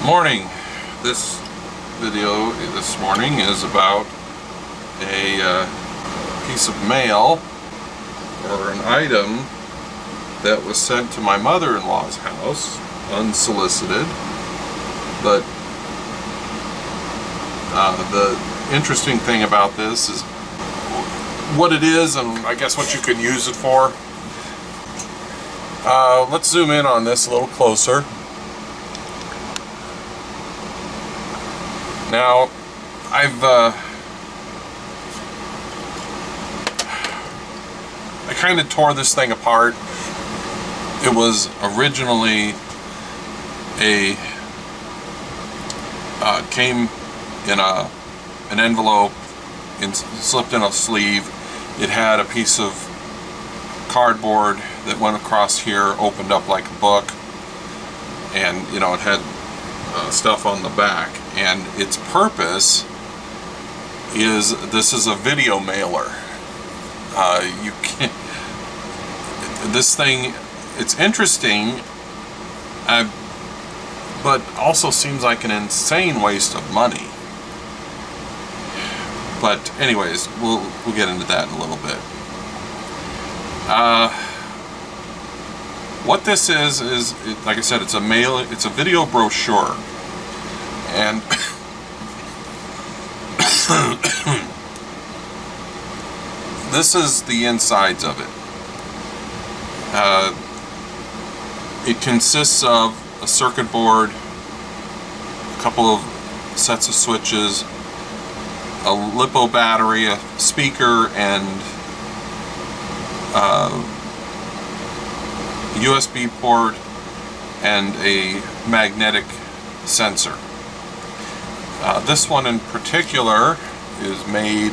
Morning. This video this morning is about a piece of mail or an item that was sent to my mother-in-law's house unsolicited, but the interesting thing about this is what it is and I guess what you can use it for. Let's zoom in on this a little closer. Now, I kind of tore this thing apart. It was originally came in an envelope, slipped in a sleeve. It had a piece of cardboard that went across here, opened up like a book, and it had stuff on the back. And its purpose is, this is a video mailer. You can't, this thing, it's interesting, but also seems like an insane waste of money. But anyways, we'll get into that in a little bit. What this is like I said, it's a video brochure. And this is the insides of it. It consists of a circuit board, a couple of sets of switches, a LiPo battery, a speaker, and USB port, and a magnetic sensor. This one in particular is made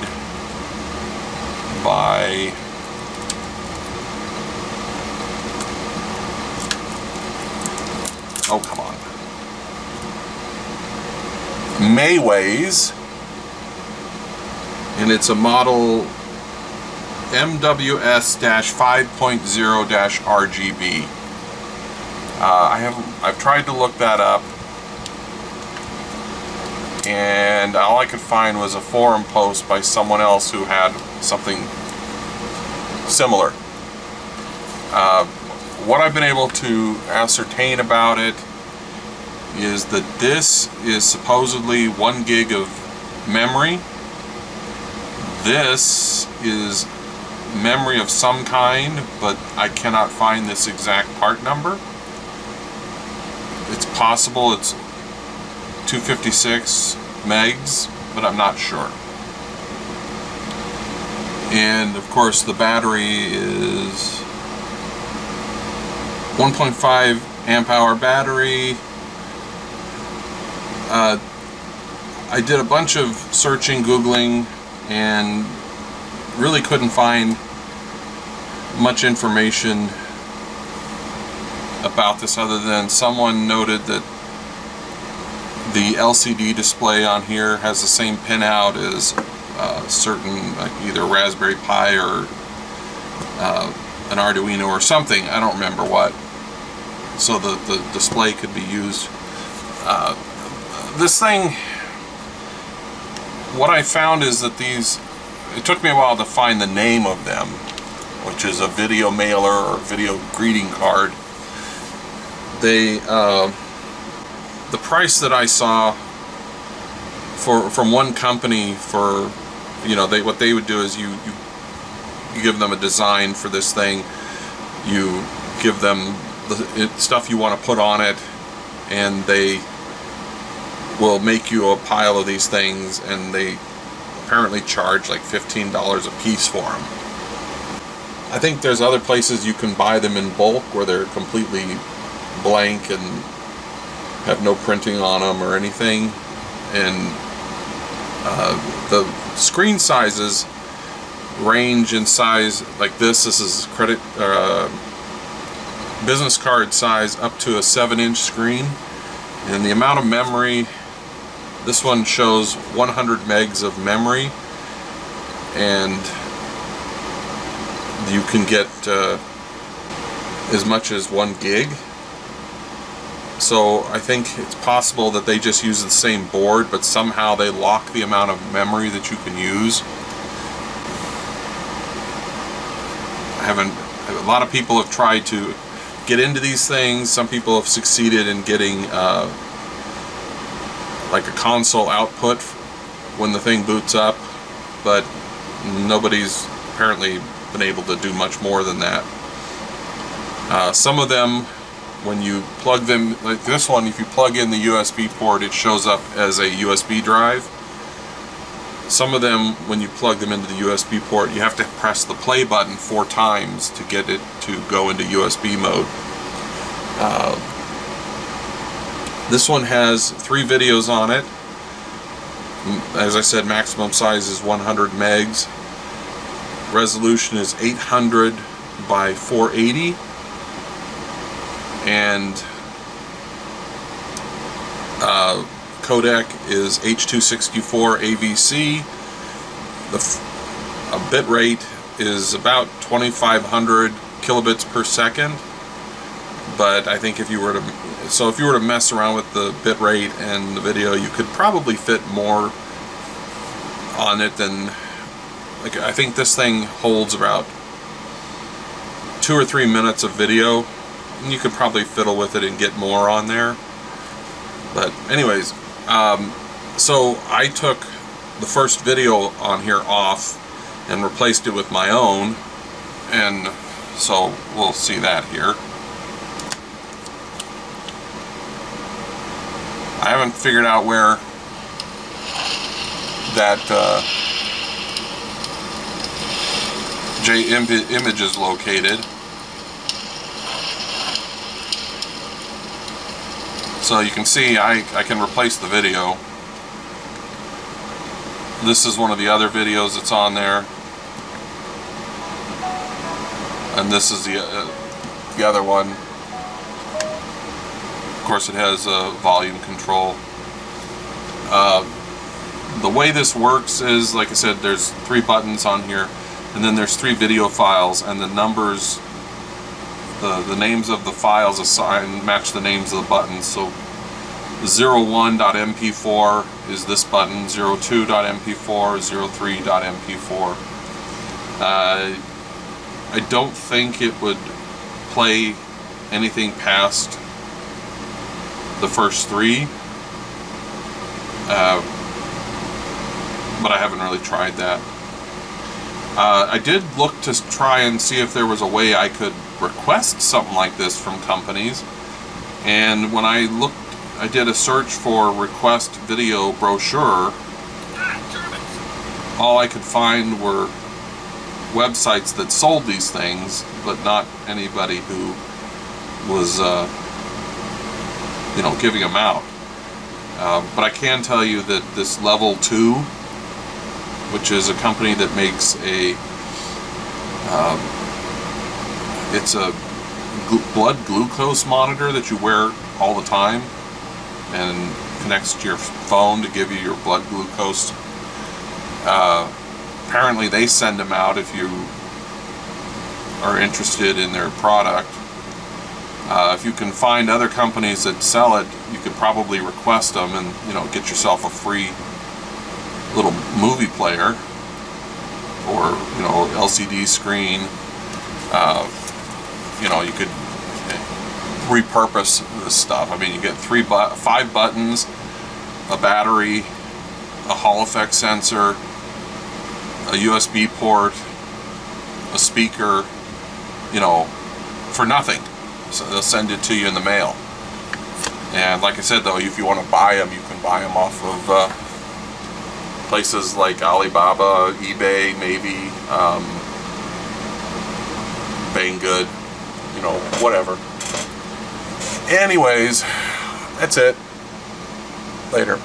by Mayways, and it's a model MWS-5.0-RGB. I've tried to look that up, and all I could find was a forum post by someone else who had something similar. What I've been able to ascertain about it is that this is supposedly 1 gig of memory. This is memory of some kind, but I cannot find this exact part number. It's possible it's 256 megs, but I'm not sure. And of course the battery is 1.5 amp hour battery. I did a bunch of searching, Googling, and really couldn't find much information about this other than someone noted that the LCD display on here has the same pinout as certain, like either Raspberry Pi or an Arduino or something. I don't remember what. So the display could be used. This thing, what I found is that it took me a while to find the name of them, which is a video mailer or video greeting card. The price that I saw from one company for, what they would do is you give them a design for this thing, you give them the stuff you want to put on it, and they will make you a pile of these things, and they apparently charge like $15 a piece for them. I think there's other places you can buy them in bulk where they're completely blank and have no printing on them or anything, and the screen sizes range in size. Like this is credit business card size up to a 7-inch screen, and the amount of memory, this one shows 100 megs of memory, and you can get as much as 1 gig. So I think it's possible that they just use the same board, but somehow they lock the amount of memory that you can use. A lot of people have tried to get into these things. Some people have succeeded in getting like a console output when the thing boots up, but nobody's apparently been able to do much more than that. Some of them, when you plug them, like this one, if you plug in the USB port, it shows up as a USB drive. Some of them, when you plug them into the USB port, you have to press the play button 4 times to get it to go into USB mode. This one has 3 videos on it. As I said, maximum size is 100 megs. Resolution is 800 by 480. And codec is H.264 AVC. The bit rate is about 2,500 kilobits per second. But I think if you were to mess around with the bit rate and the video, you could probably fit more on it than, like, I think this thing holds about 2 or 3 minutes of video. And you could probably fiddle with it and get more on there. But anyways, so I took the first video on here off and replaced it with my own, and so we'll see that here. I haven't figured out where that image is located. So you can see I can replace the video. This is one of the other videos that's on there. And this is the other one. Of course, it has volume control. The way this works is, like I said, there's 3 buttons on here, and then there's 3 video files, and the numbers, the names of the files assigned match the names of the buttons. So 01.mp4 is this button, 02.mp4, 03.mp4. I don't think it would play anything past the first 3, but I haven't really tried that. I did look to try and see if there was a way I could request something like this from companies, and when I did a search for request video brochure, all I could find were websites that sold these things, but not anybody who was giving them out. But I can tell you that this Level 2, which is a company that makes it's a blood glucose monitor that you wear all the time and connects to your phone to give you your blood glucose. Apparently they send them out if you are interested in their product. If you can find other companies that sell it, you could probably request them and get yourself a free little movie player or LCD screen. You could repurpose this stuff. I mean, you get 5 buttons, a battery, a Hall effect sensor, a USB port, a speaker, for nothing. So they'll send it to you in the mail. And like I said, though, if you want to buy them, you can buy them off of places like Alibaba, eBay, maybe, Banggood, whatever. Anyways, that's it. Later.